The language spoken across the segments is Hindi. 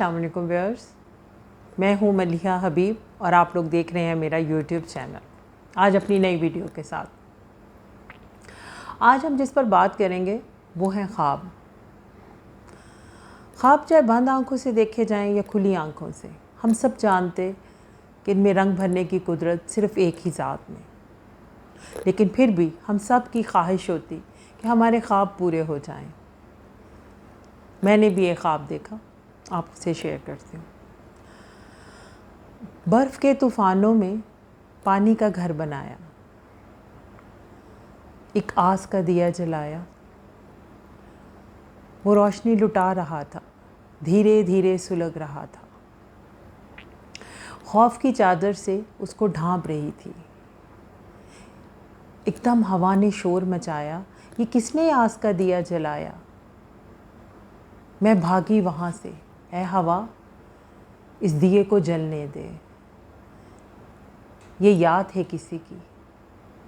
अस्सलाम वालेकुम व्यूअर्स, मैं हूँ मलिहा हबीब और आप लोग देख रहे हैं मेरा यूट्यूब चैनल। आज अपनी नई वीडियो के साथ आज हम जिस पर बात करेंगे वो है ख्वाब। ख्वाब चाहे बंद आंखों से देखे जाएं या खुली आंखों से, हम सब जानते कि इनमें रंग भरने की कुदरत सिर्फ़ एक ही ज़ात में, लेकिन फिर भी हम सब की ख्वाहिश होती कि हमारे ख्वाब पूरे हो जाएं। मैंने भी एक ख्वाब देखा, आपसे शेयर करती हूँ। बर्फ़ के तूफ़ानों में पानी का घर बनाया, एक आस का दिया जलाया, वो रोशनी लुटा रहा था, धीरे धीरे सुलग रहा था, खौफ की चादर से उसको ढांप रही थी। एकदम हवा ने शोर मचाया, ये किसने आस का दिया जलाया। मैं भागी वहाँ से, ऐ हवा इस दिए को जलने दे, ये याद है किसी की,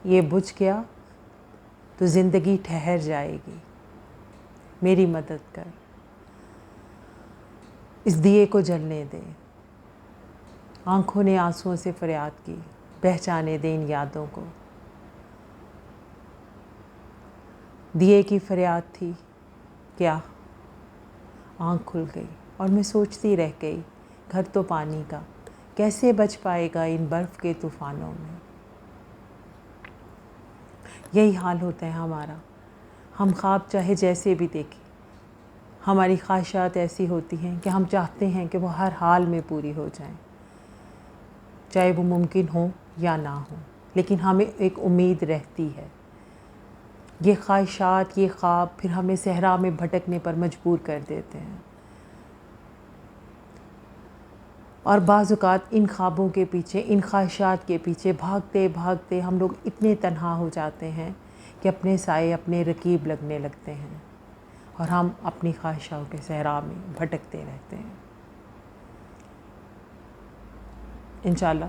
ये बुझ गया तो ज़िंदगी ठहर जाएगी, मेरी मदद कर, इस दिए को जलने दे। आँखों ने आंसुओं से फरियाद की, पहचाने दे इन यादों को। दिए की फरियाद थी क्या, आँख खुल गई और मैं सोचती रह गई, घर तो पानी का कैसे बच पाएगा इन बर्फ़ के तूफ़ानों में। यही हाल होता है हमारा, हम ख्वाब चाहे जैसे भी देखें, हमारी ख्वाहिशात ऐसी होती हैं कि हम चाहते हैं कि वो हर हाल में पूरी हो जाएं, चाहे वो मुमकिन हो या ना हो, लेकिन हमें एक उम्मीद रहती है। ये ख्वाहिशात, ये ख्वाब फिर हमें सहरा में भटकने पर मजबूर कर देते हैं और बाज़ औक़ात इन ख्वाबों के पीछे, इन ख्वाहिशात के पीछे भागते भागते हम लोग इतने तन्हा हो जाते हैं कि अपने साए अपने रकीब लगने लगते हैं और हम अपनी ख्वाहिशों के सहरा में भटकते रहते हैं। इंशाअल्लाह